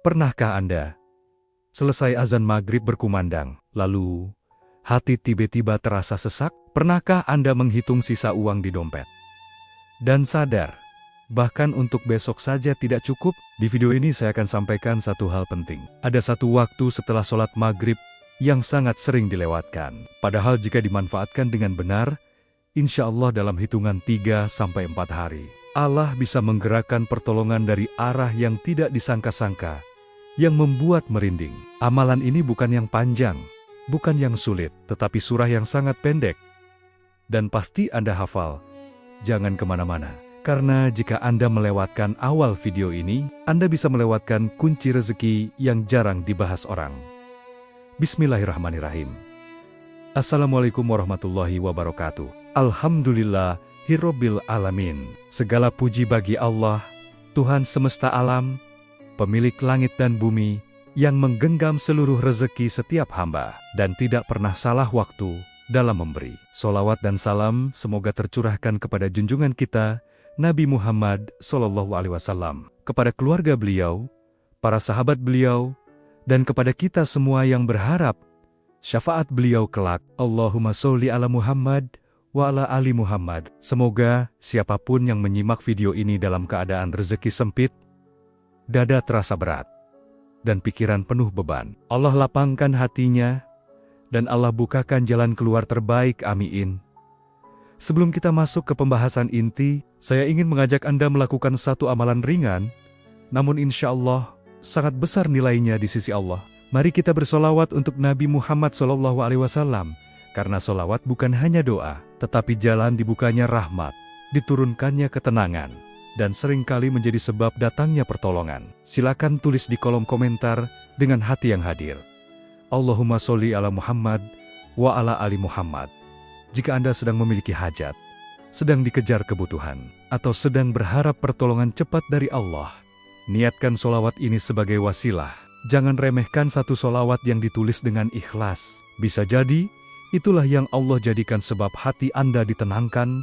Pernahkah Anda selesai azan maghrib berkumandang, lalu hati tiba-tiba terasa sesak? Pernahkah Anda menghitung sisa uang di dompet dan sadar bahkan untuk besok saja tidak cukup? Di video ini saya akan sampaikan satu hal penting. Ada satu waktu setelah sholat maghrib yang sangat sering dilewatkan. Padahal jika dimanfaatkan dengan benar, insya Allah dalam hitungan 3-4 hari, Allah bisa menggerakkan pertolongan dari arah yang tidak disangka-sangka, yang membuat merinding. Amalan ini bukan yang panjang, bukan yang sulit, tetapi surah yang sangat pendek. Dan pasti Anda hafal. Jangan kemana-mana. Karena jika Anda melewatkan awal video ini, Anda bisa melewatkan kunci rezeki yang jarang dibahas orang. Bismillahirrahmanirrahim. Assalamualaikum warahmatullahi wabarakatuh. Alhamdulillahirabbil alamin. Segala puji bagi Allah, Tuhan semesta alam, pemilik langit dan bumi, yang menggenggam seluruh rezeki setiap hamba, dan tidak pernah salah waktu dalam memberi. Sholawat dan salam semoga tercurahkan kepada junjungan kita, Nabi Muhammad SAW, kepada keluarga beliau, para sahabat beliau, dan kepada kita semua yang berharap syafaat beliau kelak. Allahumma sholli ala Muhammad wa ala ali Muhammad. Semoga siapapun yang menyimak video ini dalam keadaan rezeki sempit, dada terasa berat, dan pikiran penuh beban, Allah lapangkan hatinya, dan Allah bukakan jalan keluar terbaik, amin. Sebelum kita masuk ke pembahasan inti, saya ingin mengajak Anda melakukan satu amalan ringan, namun insya Allah sangat besar nilainya di sisi Allah. Mari kita bersolawat untuk Nabi Muhammad SAW, karena solawat bukan hanya doa, tetapi jalan dibukanya rahmat, diturunkannya ketenangan, dan seringkali menjadi sebab datangnya pertolongan. Silakan tulis di kolom komentar dengan hati yang hadir. Allahumma sholli ala Muhammad wa ala ali Muhammad. Jika Anda sedang memiliki hajat, sedang dikejar kebutuhan, atau sedang berharap pertolongan cepat dari Allah, niatkan solawat ini sebagai wasilah. Jangan remehkan satu solawat yang ditulis dengan ikhlas. Bisa jadi, itulah yang Allah jadikan sebab hati Anda ditenangkan,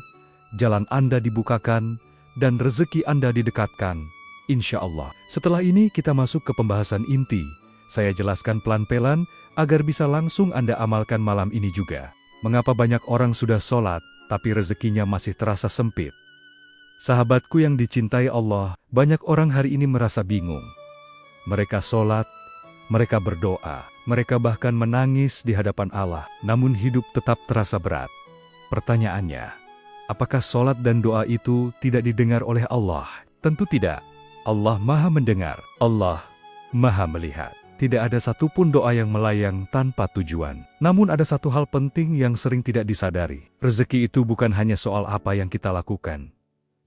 jalan Anda dibukakan, dan rezeki Anda didekatkan, insya Allah. Setelah ini kita masuk ke pembahasan inti. Saya jelaskan pelan-pelan agar bisa langsung Anda amalkan malam ini juga. Mengapa banyak orang sudah sholat, tapi rezekinya masih terasa sempit? Sahabatku yang dicintai Allah, banyak orang hari ini merasa bingung. Mereka sholat, mereka berdoa, mereka bahkan menangis di hadapan Allah, namun hidup tetap terasa berat. Pertanyaannya, apakah sholat dan doa itu tidak didengar oleh Allah? Tentu tidak. Allah Maha mendengar, Allah Maha melihat. Tidak ada satupun doa yang melayang tanpa tujuan. Namun ada satu hal penting yang sering tidak disadari. Rezeki itu bukan hanya soal apa yang kita lakukan,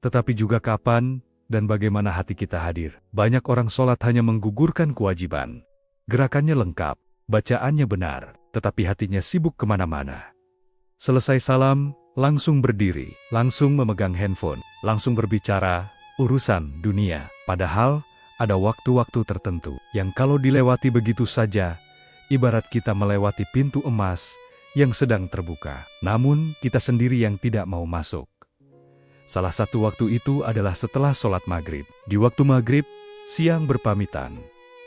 tetapi juga kapan dan bagaimana hati kita hadir. Banyak orang sholat hanya menggugurkan kewajiban. Gerakannya lengkap, bacaannya benar, tetapi hatinya sibuk kemana-mana. Selesai salam, langsung berdiri, langsung memegang handphone, langsung berbicara urusan dunia. Padahal ada waktu-waktu tertentu yang kalau dilewati begitu saja, ibarat kita melewati pintu emas yang sedang terbuka. Namun kita sendiri yang tidak mau masuk. Salah satu waktu itu adalah setelah sholat maghrib. Di waktu maghrib, siang berpamitan.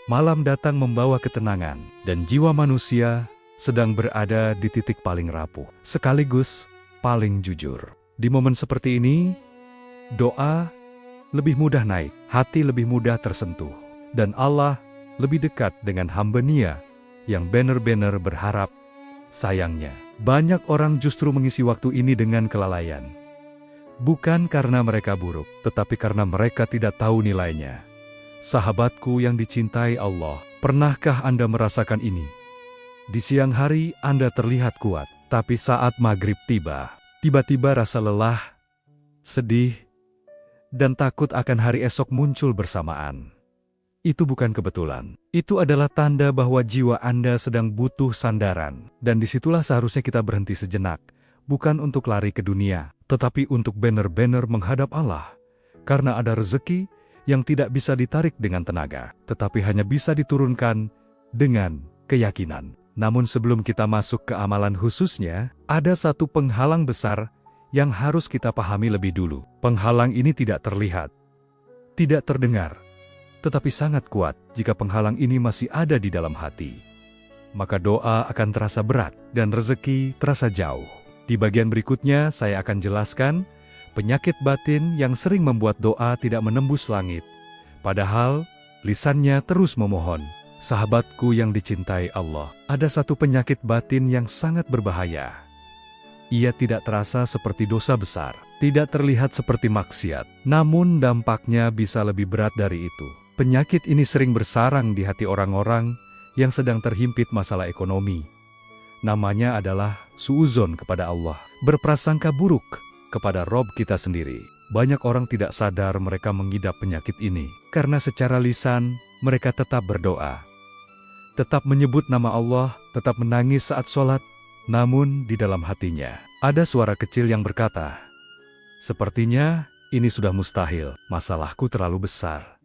Malam datang membawa ketenangan, dan jiwa manusia sedang berada di titik paling rapuh, sekaligus paling jujur. Di momen seperti ini, doa lebih mudah naik, hati lebih mudah tersentuh, dan Allah lebih dekat dengan hamba-Nya yang benar-benar berharap. Sayangnya, banyak orang justru mengisi waktu ini dengan kelalaian. Bukan karena mereka buruk, tetapi karena mereka tidak tahu nilainya. Sahabatku yang dicintai Allah, pernahkah Anda merasakan ini? Di siang hari Anda terlihat kuat, tapi saat maghrib tiba, tiba-tiba rasa lelah, sedih, dan takut akan hari esok muncul bersamaan. Itu bukan kebetulan. Itu adalah tanda bahwa jiwa Anda sedang butuh sandaran. Dan disitulah seharusnya kita berhenti sejenak. Bukan untuk lari ke dunia, tetapi untuk benar-benar menghadap Allah. Karena ada rezeki yang tidak bisa ditarik dengan tenaga, tetapi hanya bisa diturunkan dengan keyakinan. Namun sebelum kita masuk ke amalan khususnya, ada satu penghalang besar yang harus kita pahami lebih dulu. Penghalang ini tidak terlihat, tidak terdengar, tetapi sangat kuat jika penghalang ini masih ada di dalam hati. Maka doa akan terasa berat dan rezeki terasa jauh. Di bagian berikutnya saya akan jelaskan penyakit batin yang sering membuat doa tidak menembus langit, padahal lisannya terus memohon. Sahabatku yang dicintai Allah, ada satu penyakit batin yang sangat berbahaya. Ia tidak terasa seperti dosa besar, tidak terlihat seperti maksiat, namun dampaknya bisa lebih berat dari itu. Penyakit ini sering bersarang di hati orang-orang yang sedang terhimpit masalah ekonomi. Namanya adalah suudzon kepada Allah, berprasangka buruk kepada Rob kita sendiri. Banyak orang tidak sadar mereka mengidap penyakit ini, karena secara lisan mereka tetap berdoa, tetap menyebut nama Allah, tetap menangis saat sholat, namun di dalam hatinya ada suara kecil yang berkata, "Sepertinya ini sudah mustahil, masalahku terlalu besar.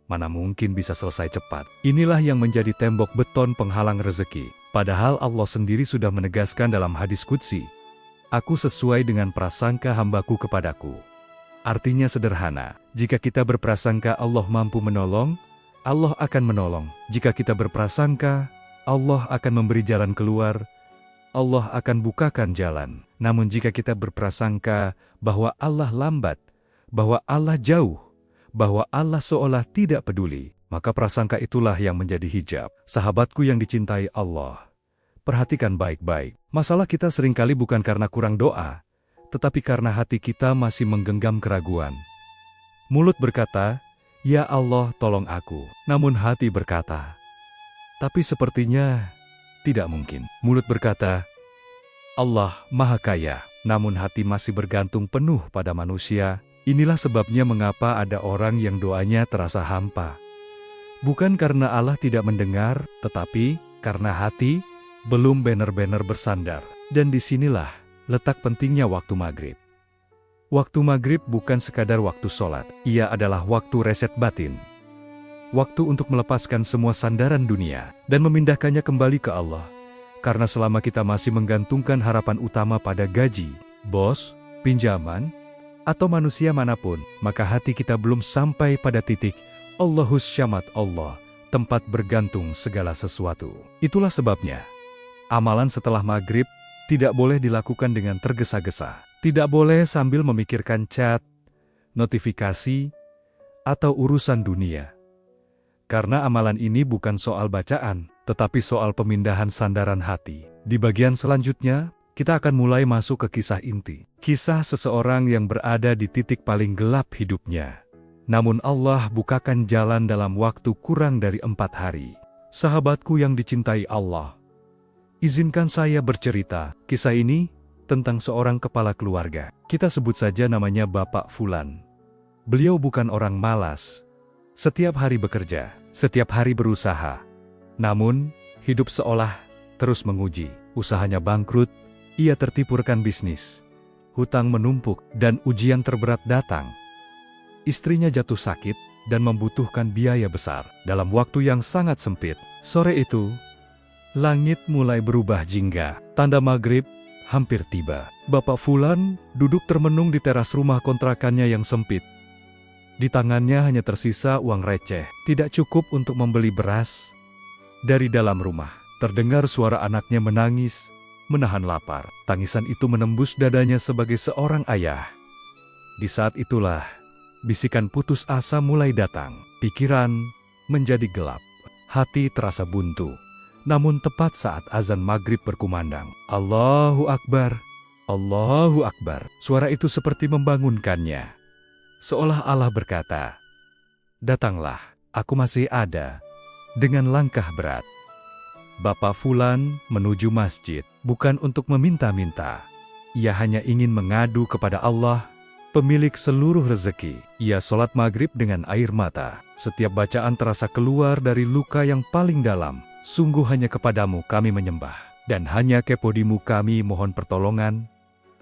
Mana mungkin bisa selesai cepat." Inilah yang menjadi tembok beton penghalang rezeki. Padahal Allah sendiri sudah menegaskan dalam hadis qudsi, "Aku sesuai dengan prasangka hambaku kepadaku." Artinya sederhana, jika kita berprasangka Allah mampu menolong, Allah akan menolong. Jika kita berprasangka Allah akan memberi jalan keluar, Allah akan bukakan jalan. Namun jika kita berprasangka bahwa Allah lambat, bahwa Allah jauh, bahwa Allah seolah tidak peduli, maka prasangka itulah yang menjadi hijab. Sahabatku yang dicintai Allah, perhatikan baik-baik. Masalah kita seringkali bukan karena kurang doa, tetapi karena hati kita masih menggenggam keraguan. Mulut berkata, "Ya Allah, tolong aku." Namun hati berkata, "Tapi sepertinya tidak mungkin." Mulut berkata, "Allah Maha Kaya." Namun hati masih bergantung penuh pada manusia. Inilah sebabnya mengapa ada orang yang doanya terasa hampa. Bukan karena Allah tidak mendengar, tetapi karena hati belum benar-benar bersandar. Dan disinilah letak pentingnya waktu maghrib. Waktu maghrib bukan sekadar waktu sholat, ia adalah waktu reset batin. Waktu untuk melepaskan semua sandaran dunia dan memindahkannya kembali ke Allah. Karena selama kita masih menggantungkan harapan utama pada gaji, bos, pinjaman, atau manusia manapun, maka hati kita belum sampai pada titik Allahus Syamat, Allah, tempat bergantung segala sesuatu. Itulah sebabnya, amalan setelah maghrib tidak boleh dilakukan dengan tergesa-gesa. Tidak boleh sambil memikirkan chat, notifikasi, atau urusan dunia. Karena amalan ini bukan soal bacaan, tetapi soal pemindahan sandaran hati. Di bagian selanjutnya, kita akan mulai masuk ke kisah inti. Kisah seseorang yang berada di titik paling gelap hidupnya. Namun Allah bukakan jalan dalam waktu kurang dari 4 hari. Sahabatku yang dicintai Allah, izinkan saya bercerita. Kisah ini tentang seorang kepala keluarga. Kita sebut saja namanya Bapak Fulan. Beliau bukan orang malas. Setiap hari bekerja, setiap hari berusaha. Namun, hidup seolah terus menguji. Usahanya bangkrut, ia tertipu rekan bisnis. Hutang menumpuk, dan ujian terberat datang. Istrinya jatuh sakit, dan membutuhkan biaya besar. Dalam waktu yang sangat sempit, sore itu, langit mulai berubah jingga. Tanda maghrib hampir tiba. Bapak Fulan duduk termenung di teras rumah kontrakannya yang sempit. Di tangannya hanya tersisa uang receh, tidak cukup untuk membeli beras. Dari dalam rumah, terdengar suara anaknya menangis, menahan lapar. Tangisan itu menembus dadanya sebagai seorang ayah. Di saat itulah, bisikan putus asa mulai datang. Pikiran menjadi gelap, hati terasa buntu. Namun tepat saat azan maghrib berkumandang, Allahu Akbar, Allahu Akbar. Suara itu seperti membangunkannya. Seolah Allah berkata, "Datanglah, aku masih ada." Dengan langkah berat, Bapak Fulan menuju masjid, bukan untuk meminta-minta. Ia hanya ingin mengadu kepada Allah, pemilik seluruh rezeki. Ia sholat maghrib dengan air mata. Setiap bacaan terasa keluar dari luka yang paling dalam. Sungguh hanya kepadamu kami menyembah, dan hanya kepodimu kami mohon pertolongan.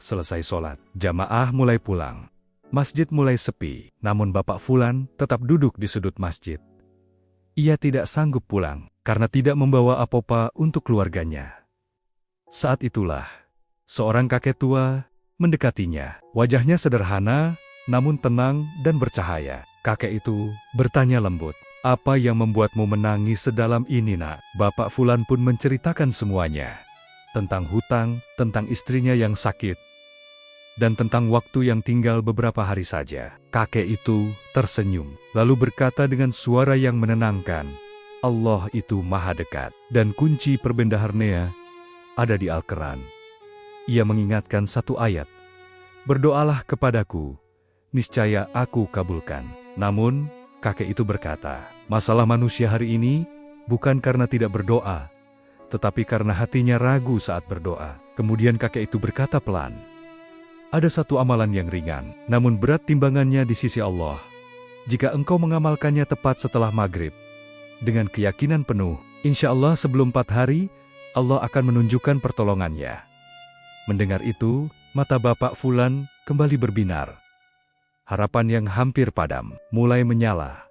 Selesai sholat, jamaah mulai pulang. Masjid mulai sepi, namun Bapak Fulan tetap duduk di sudut masjid. Ia tidak sanggup pulang, karena tidak membawa apa-apa untuk keluarganya. Saat itulah, seorang kakek tua mendekatinya. Wajahnya sederhana, namun tenang dan bercahaya. Kakek itu bertanya lembut, "Apa yang membuatmu menangis sedalam ini, nak?" Bapak Fulan pun menceritakan semuanya. Tentang hutang, tentang istrinya yang sakit, dan tentang waktu yang tinggal beberapa hari saja. Kakek itu tersenyum, lalu berkata dengan suara yang menenangkan, "Allah itu maha dekat, dan kunci perbendaharnya ada di Al-Quran." Ia mengingatkan satu ayat, "Berdoalah kepadaku, niscaya aku kabulkan." Namun, kakek itu berkata, masalah manusia hari ini bukan karena tidak berdoa, tetapi karena hatinya ragu saat berdoa. Kemudian kakek itu berkata pelan, "Ada satu amalan yang ringan, namun berat timbangannya di sisi Allah. Jika engkau mengamalkannya tepat setelah maghrib, dengan keyakinan penuh, insya Allah sebelum 4 hari, Allah akan menunjukkan pertolongannya." Mendengar itu, mata Bapak Fulan kembali berbinar. Harapan yang hampir padam mulai menyala.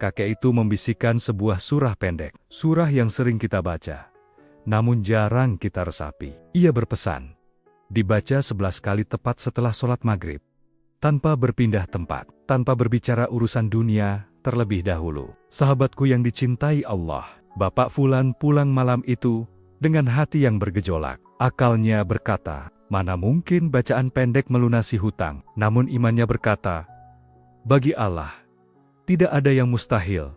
Kakek itu membisikkan sebuah surah pendek, surah yang sering kita baca, namun jarang kita resapi. Ia berpesan, dibaca 11 kali tepat setelah sholat maghrib, tanpa berpindah tempat, tanpa berbicara urusan dunia terlebih dahulu. Sahabatku yang dicintai Allah, Bapak Fulan pulang malam itu dengan hati yang bergejolak. Akalnya berkata, mana mungkin bacaan pendek melunasi hutang? Namun imannya berkata, bagi Allah, tidak ada yang mustahil.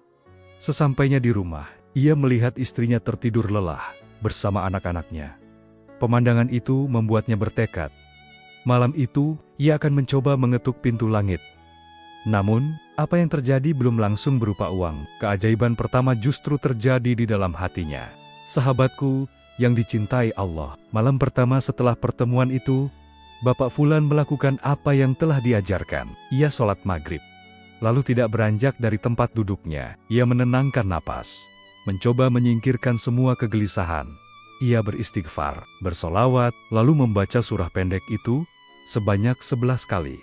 Sesampainya di rumah, ia melihat istrinya tertidur lelah bersama anak-anaknya. Pemandangan itu membuatnya bertekad. Malam itu, ia akan mencoba mengetuk pintu langit. Namun, apa yang terjadi belum langsung berupa uang. Keajaiban pertama justru terjadi di dalam hatinya. Sahabatku yang dicintai Allah, malam pertama setelah pertemuan itu, Bapak Fulan melakukan apa yang telah diajarkan. Ia sholat maghrib, lalu tidak beranjak dari tempat duduknya. Ia menenangkan napas, mencoba menyingkirkan semua kegelisahan. Ia beristighfar, bersolawat, lalu membaca surah pendek itu sebanyak 11 kali.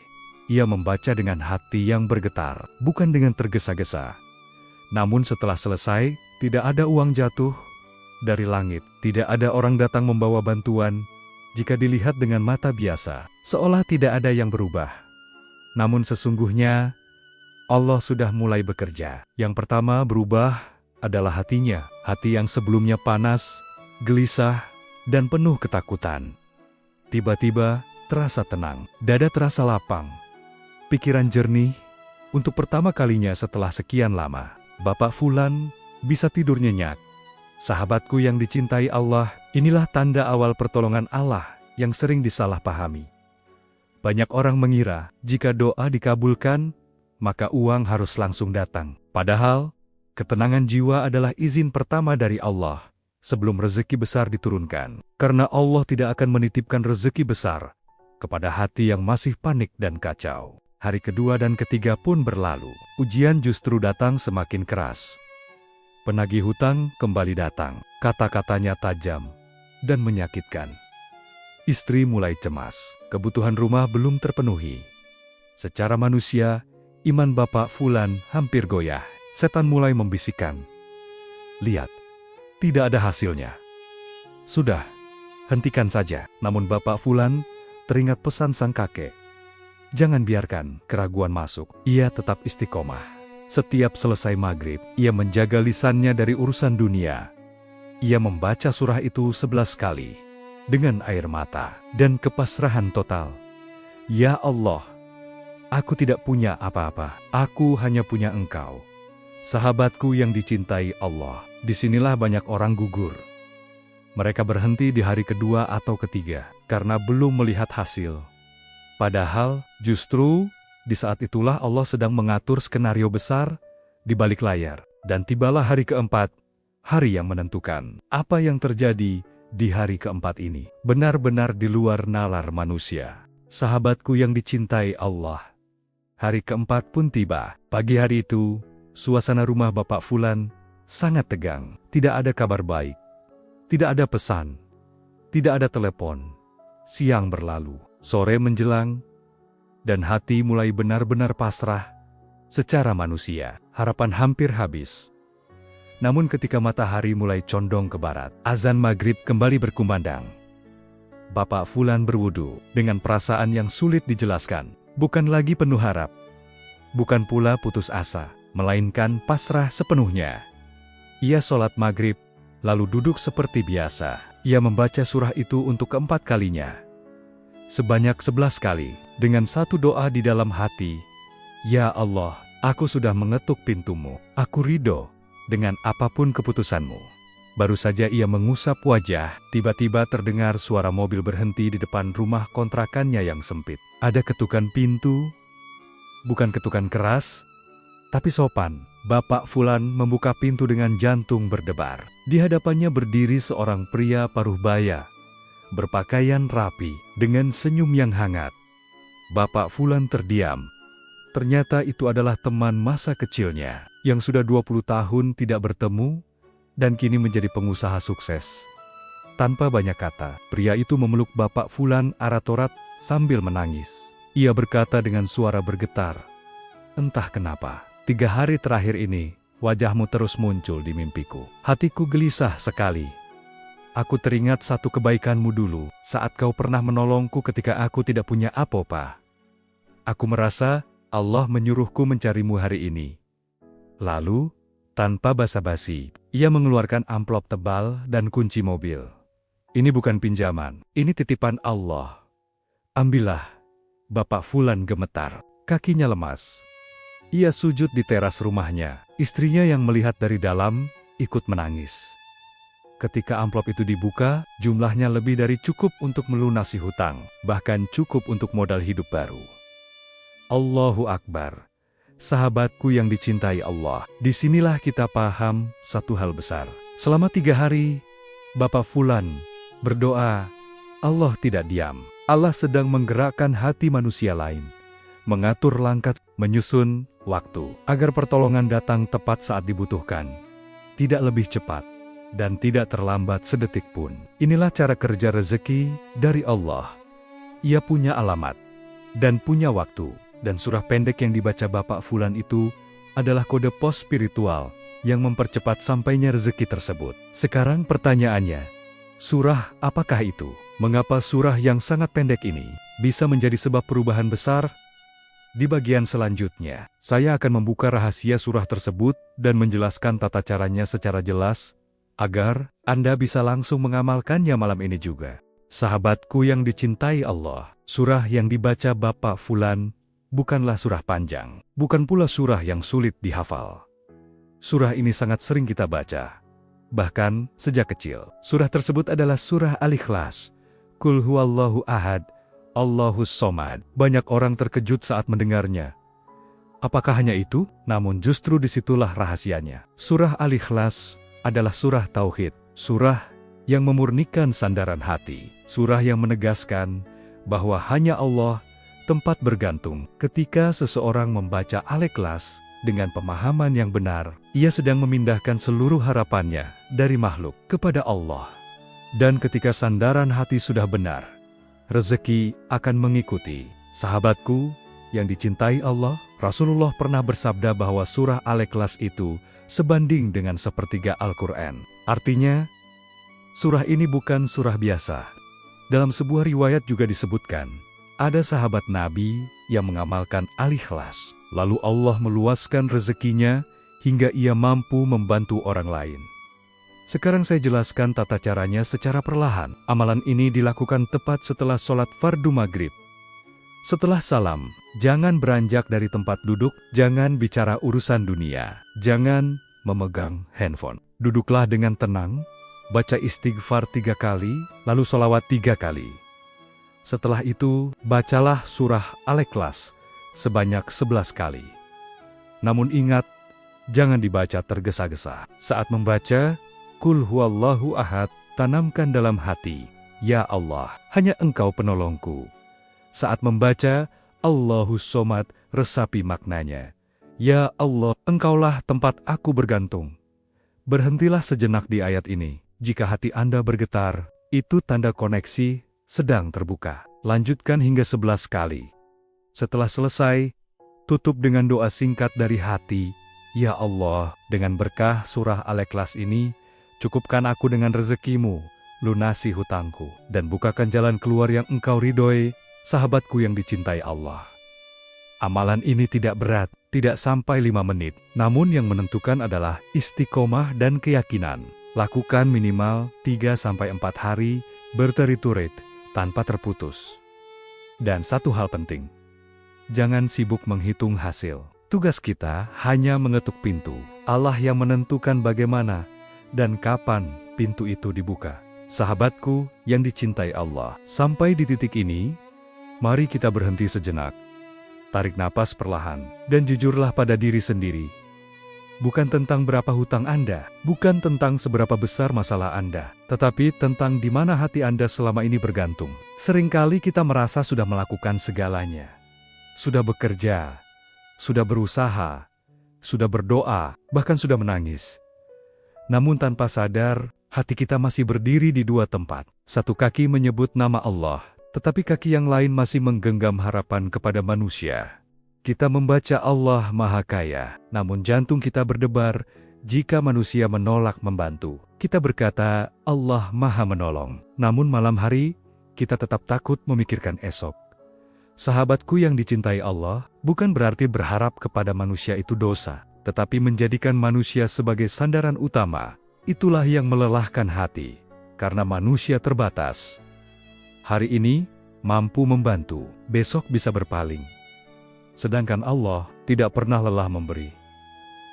Ia membaca dengan hati yang bergetar, bukan dengan tergesa-gesa. Namun setelah selesai, tidak ada uang jatuh dari langit, tidak ada orang datang membawa bantuan. Jika dilihat dengan mata biasa, seolah tidak ada yang berubah. Namun sesungguhnya, Allah sudah mulai bekerja. Yang pertama berubah adalah hatinya, hati yang sebelumnya panas, gelisah, dan penuh ketakutan. Tiba-tiba terasa tenang, dada terasa lapang, pikiran jernih. Untuk pertama kalinya setelah sekian lama, Bapak Fulan bisa tidur nyenyak. Sahabatku yang dicintai Allah, inilah tanda awal pertolongan Allah yang sering disalahpahami. Banyak orang mengira jika doa dikabulkan, maka uang harus langsung datang. Padahal, ketenangan jiwa adalah izin pertama dari Allah sebelum rezeki besar diturunkan. Karena Allah tidak akan menitipkan rezeki besar kepada hati yang masih panik dan kacau. Hari kedua dan ketiga pun berlalu. Ujian justru datang semakin keras. Penagih hutang kembali datang. Kata-katanya tajam dan menyakitkan. Istri mulai cemas. Kebutuhan rumah belum terpenuhi. Secara manusia, iman Bapak Fulan hampir goyah. Setan mulai membisikkan, lihat, tidak ada hasilnya. Sudah, hentikan saja. Namun Bapak Fulan teringat pesan sang kakek. Jangan biarkan keraguan masuk. Ia tetap istiqomah. Setiap selesai maghrib, ia menjaga lisannya dari urusan dunia. Ia membaca surah itu 11 kali, dengan air mata dan kepasrahan total. Ya Allah, aku tidak punya apa-apa, aku hanya punya Engkau. Sahabatku yang dicintai Allah, disinilah banyak orang gugur. Mereka berhenti di hari kedua atau ketiga, karena belum melihat hasil. Padahal, justru di saat itulah Allah sedang mengatur skenario besar di balik layar. Dan tibalah hari keempat, hari yang menentukan. Apa yang terjadi di hari keempat ini benar-benar di luar nalar manusia. Sahabatku yang dicintai Allah, hari keempat pun tiba. Pagi hari itu, suasana rumah Bapak Fulan sangat tegang. Tidak ada kabar baik, tidak ada pesan, tidak ada telepon. Siang berlalu, sore menjelang, dan hati mulai benar-benar pasrah. Secara manusia, harapan hampir habis. Namun ketika matahari mulai condong ke barat, azan maghrib kembali berkumandang. Bapak Fulan berwudu dengan perasaan yang sulit dijelaskan. Bukan lagi penuh harap, bukan pula putus asa, melainkan pasrah sepenuhnya. Ia sholat maghrib, lalu duduk seperti biasa. Ia membaca surah itu untuk keempat kalinya. Sebanyak 11 kali, dengan satu doa di dalam hati. Ya Allah, aku sudah mengetuk pintumu. Aku ridho dengan apapun keputusanmu. Baru saja ia mengusap wajah, tiba-tiba terdengar suara mobil berhenti di depan rumah kontrakannya yang sempit. Ada ketukan pintu, bukan ketukan keras, tapi sopan. Bapak Fulan membuka pintu dengan jantung berdebar. Di hadapannya berdiri seorang pria paruh baya, berpakaian rapi, dengan senyum yang hangat. Bapak Fulan terdiam. Ternyata itu adalah teman masa kecilnya, yang sudah 20 tahun tidak bertemu, dan kini menjadi pengusaha sukses. Tanpa banyak kata, pria itu memeluk Bapak Fulan erat-erat sambil menangis. Ia berkata dengan suara bergetar, "Entah kenapa, 3 hari terakhir ini, wajahmu terus muncul di mimpiku. Hatiku gelisah sekali. Aku teringat satu kebaikanmu dulu, saat kau pernah menolongku ketika aku tidak punya apa-apa. Aku merasa Allah menyuruhku mencarimu hari ini." Lalu, tanpa basa-basi, ia mengeluarkan amplop tebal dan kunci mobil. "Ini bukan pinjaman, ini titipan Allah. Ambillah." Bapak Fulan gemetar, kakinya lemas. Ia sujud di teras rumahnya. Istrinya yang melihat dari dalam, ikut menangis. Ketika amplop itu dibuka, jumlahnya lebih dari cukup untuk melunasi hutang, bahkan cukup untuk modal hidup baru. Allahu Akbar. Sahabatku yang dicintai Allah, disinilah kita paham satu hal besar. Selama 3 hari, Bapak Fulan berdoa, Allah tidak diam. Allah sedang menggerakkan hati manusia lain, mengatur langkah, menyusun waktu, agar pertolongan datang tepat saat dibutuhkan. Tidak lebih cepat, dan tidak terlambat sedetik pun. Inilah cara kerja rezeki dari Allah. Ia punya alamat, dan punya waktu. Dan surah pendek yang dibaca Bapak Fulan itu adalah kode pos spiritual yang mempercepat sampainya rezeki tersebut. Sekarang pertanyaannya, surah apakah itu? Mengapa surah yang sangat pendek ini bisa menjadi sebab perubahan besar? Di bagian selanjutnya, saya akan membuka rahasia surah tersebut dan menjelaskan tata caranya secara jelas, agar Anda bisa langsung mengamalkannya malam ini juga. Sahabatku yang dicintai Allah, surah yang dibaca Bapak Fulan bukanlah surah panjang, bukan pula surah yang sulit dihafal. Surah ini sangat sering kita baca, bahkan sejak kecil. Surah tersebut adalah surah Al-Ikhlas. Qul huwallahu ahad, Allahus somad. Banyak orang terkejut saat mendengarnya. Apakah hanya itu? Namun justru disitulah rahasianya. Surah Al-Ikhlas adalah surah tauhid, surah yang memurnikan sandaran hati, surah yang menegaskan bahwa hanya Allah tempat bergantung. Ketika seseorang membaca Al-Ikhlas dengan pemahaman yang benar, ia sedang memindahkan seluruh harapannya dari makhluk kepada Allah. Dan ketika sandaran hati sudah benar, rezeki akan mengikuti. Sahabatku yang dicintai Allah, Rasulullah pernah bersabda bahwa surah Al-Ikhlas itu sebanding dengan sepertiga Al-Quran. Artinya, surah ini bukan surah biasa. Dalam sebuah riwayat juga disebutkan, ada sahabat Nabi yang mengamalkan Al-Ikhlas, lalu Allah meluaskan rezekinya hingga ia mampu membantu orang lain. Sekarang saya jelaskan tata caranya secara perlahan. Amalan ini dilakukan tepat setelah sholat fardu maghrib. Setelah salam, jangan beranjak dari tempat duduk, jangan bicara urusan dunia, jangan memegang handphone. Duduklah dengan tenang, baca istighfar 3 kali, lalu sholawat 3 kali. Setelah itu, bacalah surah Al-Ikhlas sebanyak 11 kali. Namun ingat, jangan dibaca tergesa-gesa. Saat membaca, Qul huwallahu ahad, tanamkan dalam hati, Ya Allah, hanya Engkau penolongku. Saat membaca, Allahus somad, resapi maknanya. Ya Allah, Engkaulah tempat aku bergantung. Berhentilah sejenak di ayat ini. Jika hati Anda bergetar, itu tanda koneksi sedang terbuka. Lanjutkan hingga 11 kali. Setelah selesai, tutup dengan doa singkat dari hati. Ya Allah, dengan berkah surah Al-Ikhlas ini, cukupkan aku dengan rezekimu, lunasi hutangku, dan bukakan jalan keluar yang Engkau ridhoi, sahabatku yang dicintai Allah. Amalan ini tidak berat, tidak sampai 5 menit. Namun yang menentukan adalah istiqomah dan keyakinan. Lakukan minimal 3-4 hari berturut-turut tanpa terputus. Dan satu hal penting, jangan sibuk menghitung hasil. Tugas kita hanya mengetuk pintu. Allah yang menentukan bagaimana dan kapan pintu itu dibuka. Sahabatku yang dicintai Allah, sampai di titik ini, mari kita berhenti sejenak. Tarik napas perlahan, dan jujurlah pada diri sendiri. Bukan tentang berapa hutang Anda, bukan tentang seberapa besar masalah Anda, tetapi tentang di mana hati Anda selama ini bergantung. Seringkali kita merasa sudah melakukan segalanya. Sudah bekerja, sudah berusaha, sudah berdoa, bahkan sudah menangis. Namun tanpa sadar, hati kita masih berdiri di dua tempat. Satu kaki menyebut nama Allah, tetapi kaki yang lain masih menggenggam harapan kepada manusia. Kita membaca Allah Maha Kaya, namun jantung kita berdebar jika manusia menolak membantu. Kita berkata, Allah Maha Menolong, namun malam hari kita tetap takut memikirkan esok. Sahabatku yang dicintai Allah, bukan berarti berharap kepada manusia itu dosa, tetapi menjadikan manusia sebagai sandaran utama. Itulah yang melelahkan hati, karena manusia terbatas. Hari ini mampu membantu, besok bisa berpaling. Sedangkan Allah tidak pernah lelah memberi,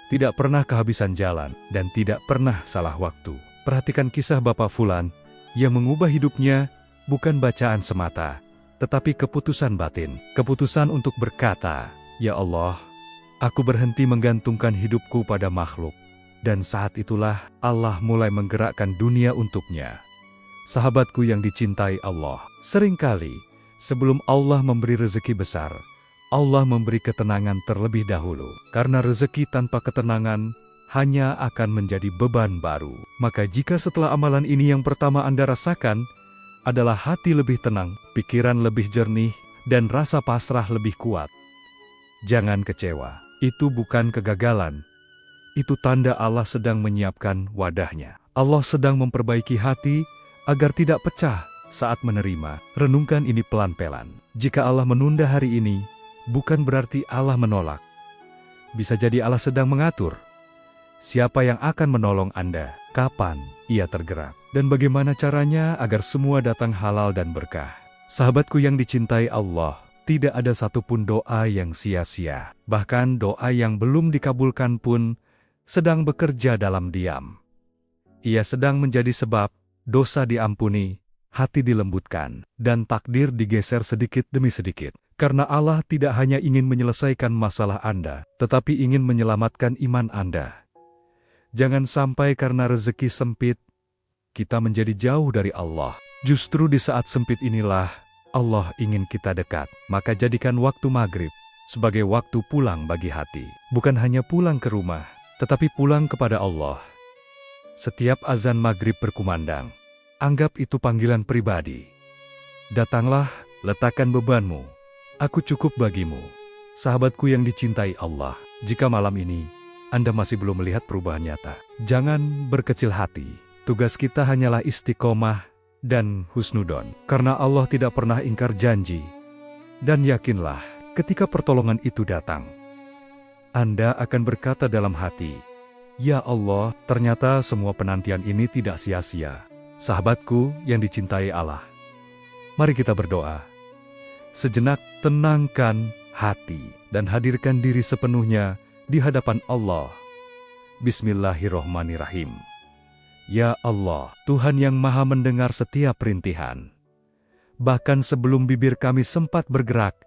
tidak pernah kehabisan jalan, dan tidak pernah salah waktu. Perhatikan kisah Bapak Fulan yang mengubah hidupnya bukan bacaan semata, tetapi keputusan batin. Keputusan untuk berkata, "Ya Allah, aku berhenti menggantungkan hidupku pada makhluk." Dan saat itulah Allah mulai menggerakkan dunia untuknya. Sahabatku yang dicintai Allah, seringkali sebelum Allah memberi rezeki besar, Allah memberi ketenangan terlebih dahulu. Karena rezeki tanpa ketenangan hanya akan menjadi beban baru. Maka jika setelah amalan ini yang pertama Anda rasakan adalah hati lebih tenang, pikiran lebih jernih, dan rasa pasrah lebih kuat, jangan kecewa. Itu bukan kegagalan. Itu tanda Allah sedang menyiapkan wadahnya. Allah sedang memperbaiki hati agar tidak pecah saat menerima. Renungkan ini pelan-pelan. Jika Allah menunda hari ini, bukan berarti Allah menolak. Bisa jadi Allah sedang mengatur siapa yang akan menolong Anda, kapan Ia tergerak, dan bagaimana caranya agar semua datang halal dan berkah. Sahabatku yang dicintai Allah, tidak ada satupun doa yang sia-sia. Bahkan doa yang belum dikabulkan pun sedang bekerja dalam diam. Ia sedang menjadi sebab dosa diampuni, hati dilembutkan, dan takdir digeser sedikit demi sedikit. Karena Allah tidak hanya ingin menyelesaikan masalah Anda, tetapi ingin menyelamatkan iman Anda. Jangan sampai karena rezeki sempit, kita menjadi jauh dari Allah. Justru di saat sempit inilah, Allah ingin kita dekat. Maka jadikan waktu maghrib sebagai waktu pulang bagi hati. Bukan hanya pulang ke rumah, tetapi pulang kepada Allah. Setiap azan maghrib berkumandang, anggap itu panggilan pribadi. Datanglah, letakkan bebanmu. Aku cukup bagimu. Sahabatku yang dicintai Allah, jika malam ini Anda masih belum melihat perubahan nyata, jangan berkecil hati. Tugas kita hanyalah istiqomah dan husnudon. Karena Allah tidak pernah ingkar janji. Dan yakinlah, ketika pertolongan itu datang, Anda akan berkata dalam hati, "Ya Allah, ternyata semua penantian ini tidak sia-sia." Sahabatku yang dicintai Allah, mari kita berdoa. Sejenak tenangkan hati dan hadirkan diri sepenuhnya di hadapan Allah. Bismillahirrohmanirrahim. Ya Allah, Tuhan yang maha mendengar setiap rintihan. Bahkan sebelum bibir kami sempat bergerak,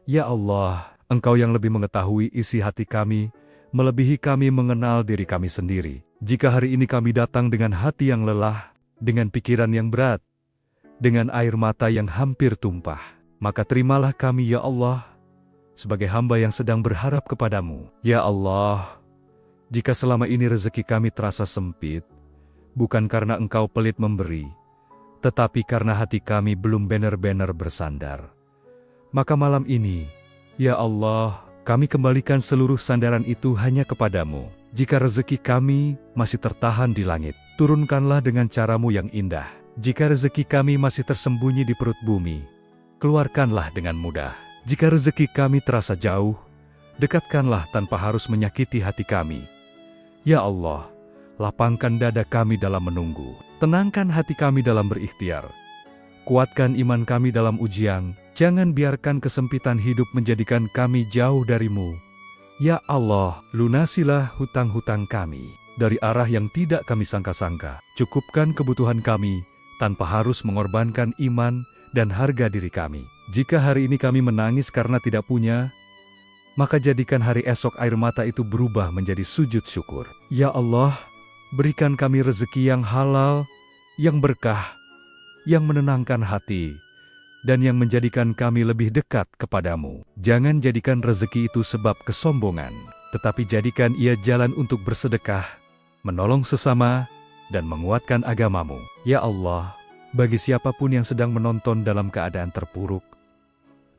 ya Allah, Engkau yang lebih mengetahui isi hati kami, melebihi kami mengenal diri kami sendiri. Jika hari ini kami datang dengan hati yang lelah, dengan pikiran yang berat, dengan air mata yang hampir tumpah, maka terimalah kami ya Allah, sebagai hamba yang sedang berharap kepadamu. Ya Allah, jika selama ini rezeki kami terasa sempit, bukan karena Engkau pelit memberi, tetapi karena hati kami belum benar-benar bersandar, maka malam ini, ya Allah, kami kembalikan seluruh sandaran itu hanya kepadamu. Jika rezeki kami masih tertahan di langit, turunkanlah dengan caramu yang indah. Jika rezeki kami masih tersembunyi di perut bumi, keluarkanlah dengan mudah. Jika rezeki kami terasa jauh, dekatkanlah tanpa harus menyakiti hati kami. Ya Allah, lapangkan dada kami dalam menunggu. Tenangkan hati kami dalam berikhtiar. Kuatkan iman kami dalam ujian. Jangan biarkan kesempitan hidup menjadikan kami jauh darimu. Ya Allah, lunasilah hutang-hutang kami dari arah yang tidak kami sangka-sangka. Cukupkan kebutuhan kami tanpa harus mengorbankan iman dan harga diri kami. Jika hari ini kami menangis karena tidak punya, maka jadikan hari esok air mata itu berubah menjadi sujud syukur. Ya Allah, berikan kami rezeki yang halal, yang berkah, yang menenangkan hati, dan yang menjadikan kami lebih dekat kepadamu. Jangan jadikan rezeki itu sebab kesombongan, tetapi jadikan ia jalan untuk bersedekah, menolong sesama, dan menguatkan agamamu. Ya Allah, bagi siapapun yang sedang menonton dalam keadaan terpuruk,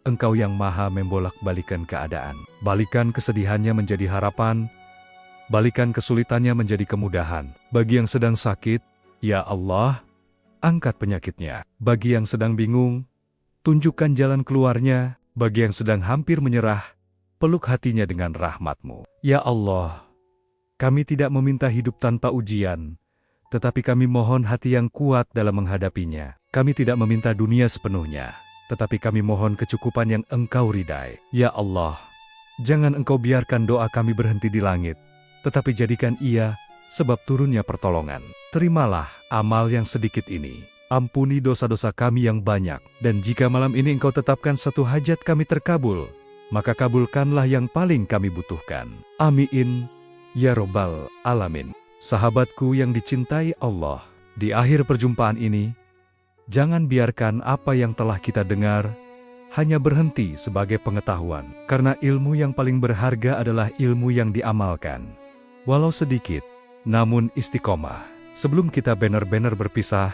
Engkau yang maha membolak-balikan keadaan. Balikan kesedihannya menjadi harapan, balikan kesulitannya menjadi kemudahan. Bagi yang sedang sakit, ya Allah, angkat penyakitnya. Bagi yang sedang bingung, tunjukkan jalan keluarnya. Bagi yang sedang hampir menyerah, peluk hatinya dengan rahmat-Mu. Ya Allah, kami tidak meminta hidup tanpa ujian, tetapi kami mohon hati yang kuat dalam menghadapinya. Kami tidak meminta dunia sepenuhnya, tetapi kami mohon kecukupan yang Engkau ridai. Ya Allah, jangan Engkau biarkan doa kami berhenti di langit, tetapi jadikan ia sebab turunnya pertolongan. Terimalah amal yang sedikit ini. Ampuni dosa-dosa kami yang banyak. Dan jika malam ini Engkau tetapkan satu hajat kami terkabul, maka kabulkanlah yang paling kami butuhkan. Amin. Ya Rabbal Alamin. Sahabatku yang dicintai Allah, di akhir perjumpaan ini, jangan biarkan apa yang telah kita dengar hanya berhenti sebagai pengetahuan. Karena ilmu yang paling berharga adalah ilmu yang diamalkan. Walau sedikit, namun istiqomah. Sebelum kita benar-benar berpisah,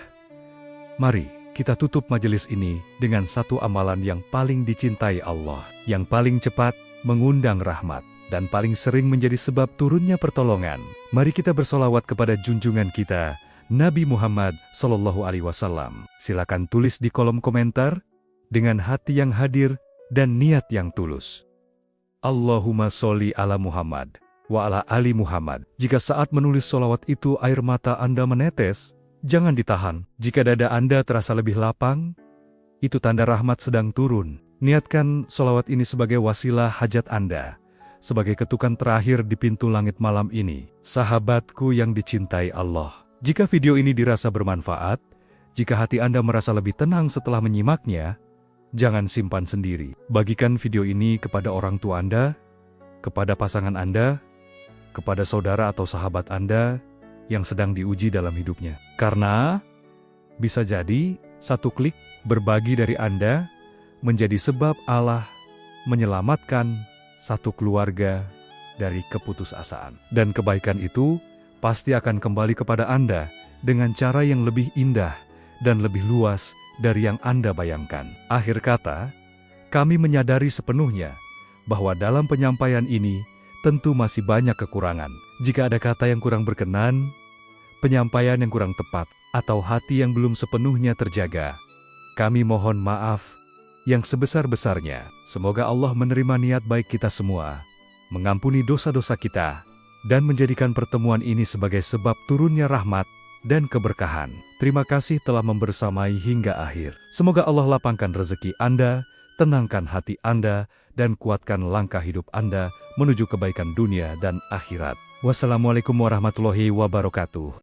mari kita tutup majelis ini dengan satu amalan yang paling dicintai Allah, yang paling cepat mengundang rahmat, dan paling sering menjadi sebab turunnya pertolongan. Mari kita bersolawat kepada junjungan kita, Nabi Muhammad SAW. Silakan tulis di kolom komentar dengan hati yang hadir dan niat yang tulus. Allahumma sholli ala Muhammad wa ala ali Muhammad. Jika saat menulis solawat itu air mata Anda menetes, jangan ditahan. Jika dada Anda terasa lebih lapang, itu tanda rahmat sedang turun. Niatkan solawat ini sebagai wasilah hajat Anda, sebagai ketukan terakhir di pintu langit malam ini. Sahabatku yang dicintai Allah, jika video ini dirasa bermanfaat, jika hati Anda merasa lebih tenang setelah menyimaknya, jangan simpan sendiri. Bagikan video ini kepada orang tua Anda, kepada pasangan Anda, kepada saudara atau sahabat Anda yang sedang diuji dalam hidupnya. Karena bisa jadi satu klik berbagi dari Anda menjadi sebab Allah menyelamatkan satu keluarga dari keputusasaan. Dan kebaikan itu pasti akan kembali kepada Anda dengan cara yang lebih indah dan lebih luas dari yang Anda bayangkan. Akhir kata, kami menyadari sepenuhnya bahwa dalam penyampaian ini tentu masih banyak kekurangan. Jika ada kata yang kurang berkenan, penyampaian yang kurang tepat, atau hati yang belum sepenuhnya terjaga, kami mohon maaf yang sebesar-besarnya. Semoga Allah menerima niat baik kita semua, mengampuni dosa-dosa kita, dan menjadikan pertemuan ini sebagai sebab turunnya rahmat dan keberkahan. Terima kasih telah membersamai hingga akhir. Semoga Allah lapangkan rezeki Anda, tenangkan hati Anda, dan kuatkan langkah hidup Anda menuju kebaikan dunia dan akhirat. Wassalamualaikum warahmatullahi wabarakatuh.